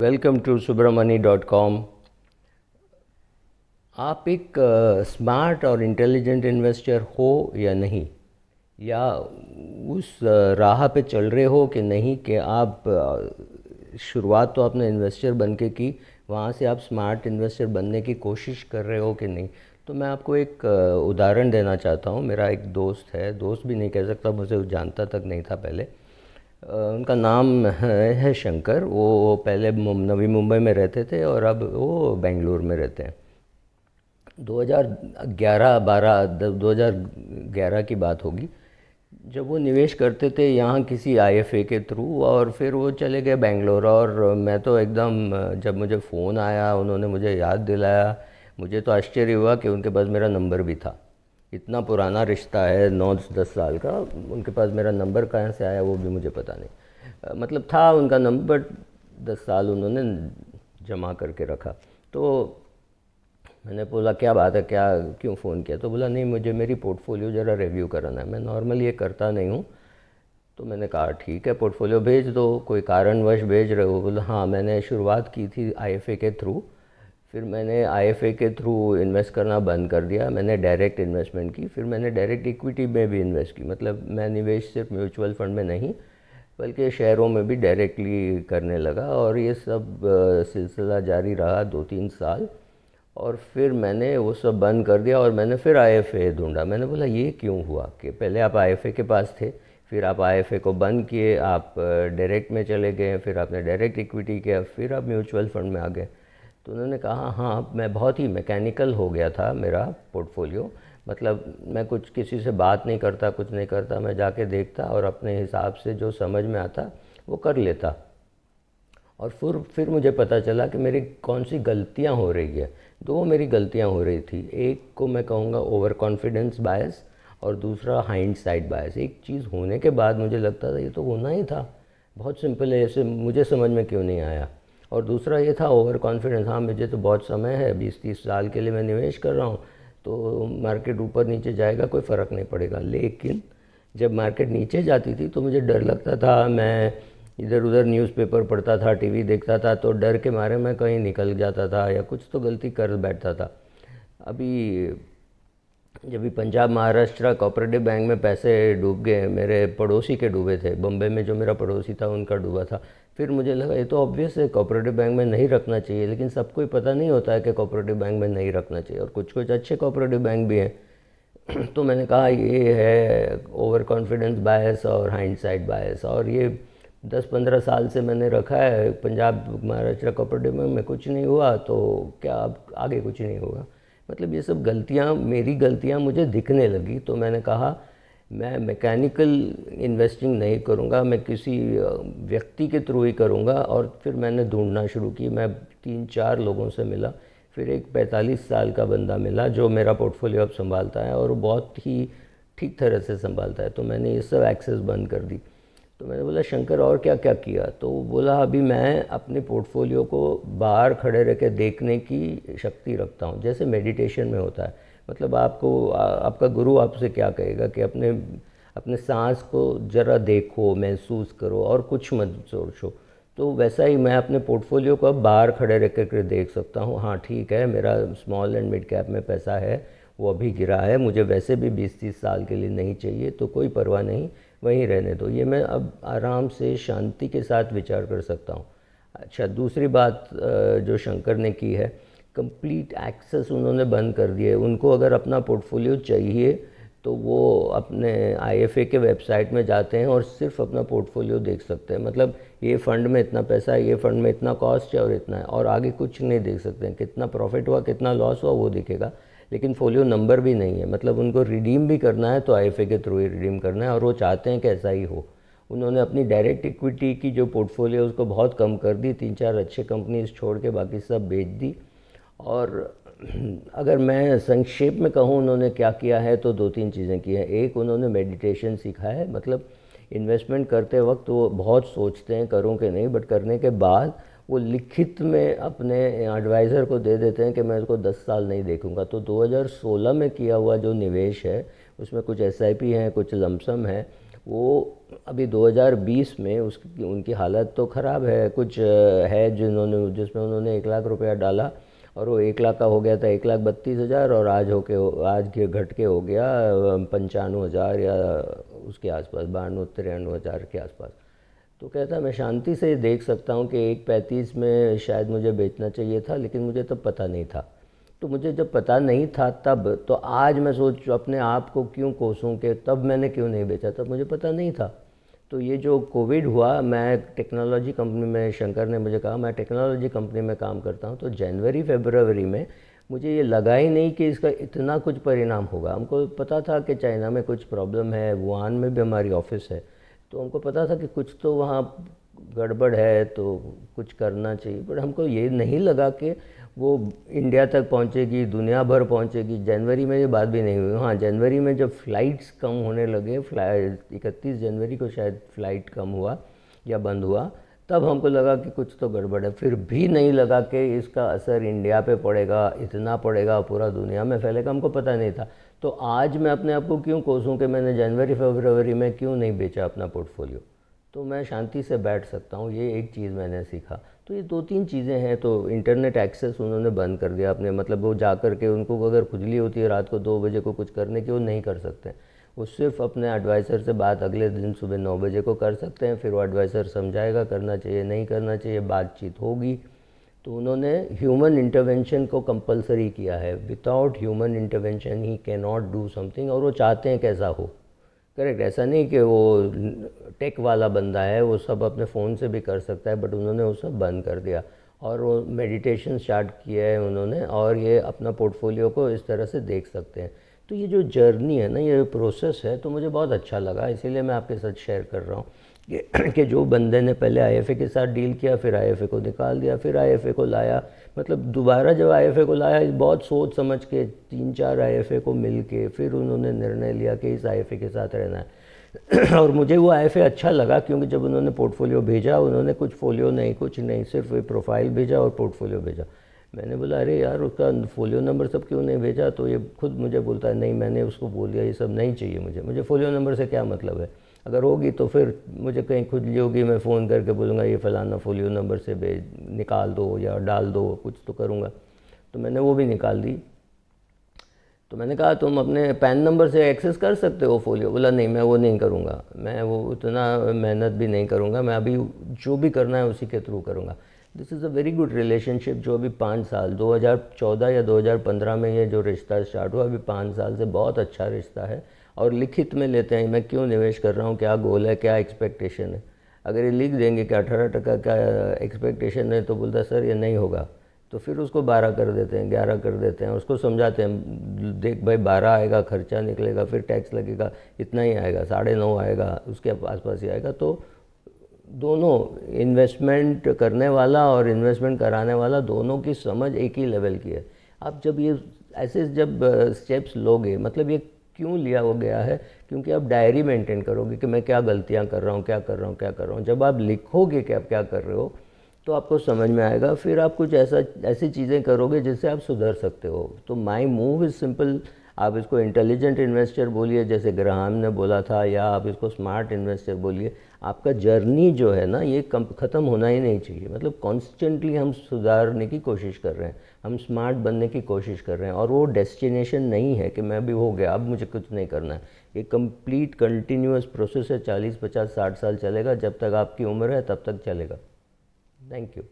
Welcome to subramani.com। आप एक smart और इंटेलिजेंट इन्वेस्टर हो या नहीं, या उस राह पे चल रहे हो कि नहीं, कि आप शुरुआत तो आपने इन्वेस्टर बन के की, वहाँ से आप स्मार्ट इन्वेस्टर बनने की कोशिश कर रहे हो कि नहीं। तो मैं आपको एक उदाहरण देना चाहता हूँ। मेरा एक दोस्त है, दोस्त भी नहीं कह सकता, मुझे जानता तक नहीं था पहले। उनका नाम है शंकर। वो पहले नवी मुंबई में रहते थे और अब वो बेंगलुरु में रहते हैं। 2011-12 2011 की बात होगी, जब वो निवेश करते थे यहाँ किसी आईएफए के थ्रू, और फिर वो चले गए बेंगलोर। और मैं तो एकदम, जब मुझे फ़ोन आया, उन्होंने मुझे याद दिलाया, मुझे तो आश्चर्य हुआ कि उनके पास मेरा नंबर भी था। इतना पुराना रिश्ता है, 9-10 साल का, उनके पास मेरा नंबर कहाँ से आया वो भी मुझे पता नहीं। मतलब था उनका नंबर, 10 साल उन्होंने जमा करके रखा। तो मैंने बोला क्या बात है, क्या, क्यों फ़ोन किया? तो बोला नहीं, मुझे मेरी पोर्टफोलियो ज़रा रिव्यू कराना है। मैं नॉर्मली ये करता नहीं हूँ। तो मैंने कहा ठीक है, पोर्टफोलियो भेज दो, कोई कारणवश भेज रहे हो? बोला हाँ, मैंने शुरुआत की थी आईएफए के थ्रू, फिर मैंने आईएफए के थ्रू इन्वेस्ट करना बंद कर दिया। मैंने डायरेक्ट इन्वेस्टमेंट की, फिर मैंने डायरेक्ट इक्विटी में भी इन्वेस्ट की। मतलब मैं निवेश सिर्फ म्यूचुअल फंड में नहीं, बल्कि शेयरों में भी डायरेक्टली करने लगा। और ये सब सिलसिला जारी रहा 2-3 साल। और फिर मैंने वो सब बंद कर दिया और मैंने फिर आईएफए ढूंढा। मैंने बोला ये क्यों हुआ कि पहले आप आईएफए के पास थे, फिर आप आईएफए को बंद किए, आप डायरेक्ट में चले गए, फिर आपने डायरेक्ट इक्विटी किया, फिर आप म्यूचुअल फंड में आ गए। तो उन्होंने कहा हाँ, मैं बहुत ही मैकेनिकल हो गया था मेरा पोर्टफोलियो। मतलब मैं कुछ किसी से बात नहीं करता, कुछ नहीं करता, मैं जाके देखता और अपने हिसाब से जो समझ में आता वो कर लेता। और फिर मुझे पता चला कि मेरी कौन सी गलतियां हो रही है। दो मेरी गलतियां हो रही थी। एक को मैं कहूँगा ओवर कॉन्फिडेंस बायस, और दूसरा हाइंडसाइट बायस। एक चीज़ होने के बाद मुझे लगता था ये तो होना ही था, बहुत सिंपल है, ऐसे मुझे समझ में क्यों नहीं आया। और दूसरा ये था ओवर कॉन्फिडेंस, हाँ मुझे तो बहुत समय है, 20-30 साल के लिए मैं निवेश कर रहा हूँ, तो मार्केट ऊपर नीचे जाएगा कोई फ़र्क नहीं पड़ेगा। लेकिन जब मार्केट नीचे जाती थी तो मुझे डर लगता था। मैं इधर उधर न्यूज़पेपर पढ़ता था, टीवी देखता था, तो डर के मारे मैं कहीं निकल जाता था या कुछ तो गलती कर बैठता था। अभी जब भी पंजाब महाराष्ट्र कोऑपरेटिव बैंक में पैसे डूब गए, मेरे पड़ोसी के डूबे थे, बम्बई में जो मेरा पड़ोसी था उनका डूबा था। फिर मुझे लगा ये तो ऑब्वियस है, कोऑपरेटिव बैंक में नहीं रखना चाहिए। लेकिन सबको ही पता नहीं होता है कि कोऑपरेटिव बैंक में नहीं रखना चाहिए, और कुछ कुछ अच्छे कोऑपरेटिव बैंक भी हैं। तो मैंने कहा ये है ओवर कॉन्फिडेंस बायस और हाइंडसाइट बायस। और ये 10-15 साल से मैंने रखा है पंजाब महाराष्ट्र कोऑपरेटिव बैंक में, कुछ नहीं हुआ, तो क्या अब आगे कुछ नहीं होगा? मतलब ये सब गलतियाँ, मेरी गलतियाँ मुझे दिखने लगी। तो मैंने कहा मैं मैकेनिकल इन्वेस्टिंग नहीं करूँगा, मैं किसी व्यक्ति के थ्रू ही करूँगा। और फिर मैंने ढूंढना शुरू की। मैं 3-4 लोगों से मिला, फिर एक 45 साल का बंदा मिला जो मेरा पोर्टफोलियो अब संभालता है, और वो बहुत ही ठीक तरह से संभालता है। तो मैंने ये सब एक्सेस बंद कर दी। तो मैंने बोला शंकर और क्या क्या किया? तो वो बोला अभी मैं अपने पोर्टफोलियो को बाहर खड़े रह के देखने की शक्ति रखता हूँ, जैसे मेडिटेशन में होता है। मतलब आपका गुरु आपसे क्या कहेगा कि अपने अपने सांस को ज़रा देखो, महसूस करो और कुछ मत सोचो। तो वैसा ही मैं अपने पोर्टफोलियो को अब बाहर खड़े रह कर देख सकता हूँ। हाँ ठीक है, मेरा स्मॉल एंड मिड कैप में पैसा है, वो अभी गिरा है, मुझे वैसे भी 20-30 साल के लिए नहीं चाहिए, तो कोई परवाह नहीं, वहीं रहने दो। ये मैं अब आराम से शांति के साथ विचार कर सकता हूँ। अच्छा, दूसरी बात जो शंकर ने की है, कंप्लीट एक्सेस उन्होंने बंद कर दिए। उनको अगर अपना पोर्टफोलियो चाहिए तो वो अपने आईएफए के वेबसाइट में जाते हैं और सिर्फ अपना पोर्टफोलियो देख सकते हैं। मतलब ये फ़ंड में इतना पैसा है, ये फ़ंड में इतना कॉस्ट है और इतना है, और आगे कुछ नहीं देख सकते हैं। कितना प्रॉफिट हुआ, कितना लॉस हुआ वो दिखेगा, लेकिन फोलियो नंबर भी नहीं है। मतलब उनको रिडीम भी करना है तो आईएफए के थ्रू ही रिडीम करना है, और वो चाहते हैं कि ऐसा ही हो। उन्होंने अपनी डायरेक्ट इक्विटी की जो पोर्टफोलियो उसको बहुत कम कर दी, 3-4 अच्छे कंपनीज छोड़ के बाकी सब बेच दी। और अगर मैं संक्षेप में कहूँ उन्होंने क्या किया है, तो 2-3 चीज़ें की हैं। एक, उन्होंने मेडिटेशन सीखा है। मतलब इन्वेस्टमेंट करते वक्त वो बहुत सोचते हैं करूँ कि नहीं, बट करने के बाद वो लिखित में अपने एडवाइज़र को दे देते हैं कि मैं इसको 10 साल नहीं देखूंगा। तो 2016 में किया हुआ जो निवेश है उसमें कुछ एसआईपी हैं, कुछ लमसम है, वो अभी 2020 में उसकी उनकी हालत तो ख़राब है, कुछ है जिसमें उन्होंने 1 लाख रुपया डाला और वो 1 लाख का हो गया था 1,32,000, और आज के घट के हो गया 95,000 या उसके आसपास, 92-93 हज़ार के आसपास। तो कहता मैं शांति से देख सकता हूँ कि 1,35 में शायद मुझे बेचना चाहिए था, लेकिन मुझे तब पता नहीं था। तो मुझे जब पता नहीं था तब, तो आज मैं सोच अपने आप को क्यों कोसूं कि तब मैंने क्यों नहीं बेचा, तब मुझे पता नहीं था। तो ये जो कोविड हुआ, मैं टेक्नोलॉजी कंपनी में, शंकर ने मुझे कहा मैं टेक्नोलॉजी कंपनी में काम करता हूँ, तो जनवरी फरवरी में मुझे ये लगा ही नहीं कि इसका इतना कुछ परिणाम होगा। हमको पता था कि चाइना में कुछ प्रॉब्लम है, वुहान में भी हमारी ऑफिस है, तो हमको पता था कि कुछ तो वहाँ गड़बड़ है, तो कुछ करना चाहिए, पर हमको ये नहीं लगा कि वो इंडिया तक पहुँचेगी, दुनिया भर पहुँचेगी। जनवरी में ये बात भी नहीं हुई। हाँ, जनवरी में जब फ़्लाइट्स कम होने लगे, 31 जनवरी को शायद फ़्लाइट कम हुआ या बंद हुआ, तब हमको लगा कि कुछ तो गड़बड़ है। फिर भी नहीं लगा कि इसका असर इंडिया पे पड़ेगा, इतना पड़ेगा, पूरा दुनिया में फैलेगा, हमको पता नहीं था। तो आज मैं अपने आप को क्यों कोसूं कि मैंने जनवरी फरवरी में क्यों नहीं बेचा अपना पोर्टफोलियो। तो मैं शांति से बैठ सकता हूँ, ये एक चीज़ मैंने सीखा। तो ये 2-3 चीज़ें हैं। तो इंटरनेट एक्सेस उन्होंने बंद कर दिया अपने, मतलब वो जा कर के, उनको अगर खुजली होती है रात को 2 बजे को कुछ करने की, वो नहीं कर सकते। वो सिर्फ अपने एडवाइज़र से बात अगले दिन सुबह 9 बजे को कर सकते हैं, फिर वो एडवाइज़र समझाएगा करना चाहिए नहीं करना चाहिए, बातचीत होगी। तो उन्होंने ह्यूमन इंटरवेंशन को कंपलसरी किया है। Without human intervention he can not do something, और वो चाहते हैं कैसा हो। करेक्ट, ऐसा नहीं कि वो टेक वाला बंदा है, वो सब अपने फ़ोन से भी कर सकता है, बट उन्होंने वो सब बंद कर दिया और वो मेडिटेशन स्टार्ट किया है उन्होंने, और ये अपना पोर्टफोलियो को इस तरह से देख सकते हैं। तो ये जो जर्नी है ना, ये प्रोसेस है, तो मुझे बहुत अच्छा लगा, इसीलिए मैं आपके साथ शेयर कर रहा हूँ कि जो बंदे ने पहले आईएफए के साथ डील किया, फिर आईएफए को निकाल दिया, फिर आईएफए को लाया, मतलब दोबारा जब आईएफए को लाया, बहुत सोच समझ के 3-4 आईएफए को मिल के फिर उन्होंने निर्णय लिया कि इस आईएफए के साथ रहना है। और मुझे वो आईएफए अच्छा लगा, क्योंकि जब उन्होंने पोर्टफोलियो भेजा, उन्होंने कुछ फोलियो नहीं, कुछ नहीं, सिर्फ एक प्रोफाइल भेजा और पोर्टफोलियो भेजा। मैंने बोला अरे यार, उसका फोलियो नंबर सब क्यों नहीं भेजा? तो ये खुद मुझे बोलता है नहीं, मैंने उसको बोल दिया ये सब नहीं चाहिए मुझे फोलियो नंबर से क्या मतलब है। अगर होगी तो फिर मुझे कहीं खुजली होगी, मैं फ़ोन करके बोलूँगा ये फ़लाना फोलियो नंबर से निकाल दो या डाल दो, कुछ तो करूँगा। तो मैंने वो भी निकाल दी। तो मैंने कहा तुम अपने पैन नंबर से एक्सेस कर सकते हो फोलियो? बोला नहीं, मैं वो नहीं करूँगा, मैं वो उतना मेहनत भी नहीं करूँगा, मैं अभी जो भी करना है उसी के थ्रू करूँगा। This is a very good relationship, जो अभी 5 साल 2014 या 2015 में ये जो रिश्ता स्टार्ट हुआ, अभी 5 साल से बहुत अच्छा रिश्ता है। और लिखित में लेते हैं मैं क्यों निवेश कर रहा हूँ, क्या गोल है, क्या एक्सपेक्टेशन है। अगर ये लिख देंगे कि 18% का एक्सपेक्टेशन है, तो बोलता सर ये नहीं होगा, तो फिर उसको 12 कर देते हैं, 11 कर देते हैं, उसको समझाते हैं देख भाई 12 आएगा, खर्चा निकलेगा, फिर टैक्स लगेगा, इतना ही आएगा, 9.5 आएगा, उसके आसपास ही आएगा। तो दोनों, इन्वेस्टमेंट करने वाला और इन्वेस्टमेंट कराने वाला, दोनों की समझ एक ही लेवल की है। आप जब ये ऐसे जब स्टेप्स लोगे, मतलब ये क्यों लिया हो गया है, क्योंकि आप डायरी मेंटेन करोगे कि मैं क्या गलतियां कर रहा हूँ, क्या कर रहा हूँ, क्या कर रहा हूँ। जब आप लिखोगे कि आप क्या कर रहे हो, तो आपको समझ में आएगा, फिर आप कुछ ऐसी चीज़ें करोगे जिससे आप सुधर सकते हो। तो माई मूव इज़ सिंपल। आप इसको इंटेलिजेंट इन्वेस्टर बोलिए जैसे ग्राहम ने बोला था, या आप इसको स्मार्ट इन्वेस्टर बोलिए। आपका जर्नी जो है ना, ये ख़त्म होना ही नहीं चाहिए। मतलब कॉन्स्टेंटली हम सुधारने की कोशिश कर रहे हैं, हम स्मार्ट बनने की कोशिश कर रहे हैं, और वो डेस्टिनेशन नहीं है कि मैं अभी हो गया अब मुझे कुछ नहीं करना है। ये कंप्लीट कंटिन्यूअस प्रोसेस है, 40, 50, 60 साल चलेगा, जब तक आपकी उम्र है तब तक चलेगा। Thank you.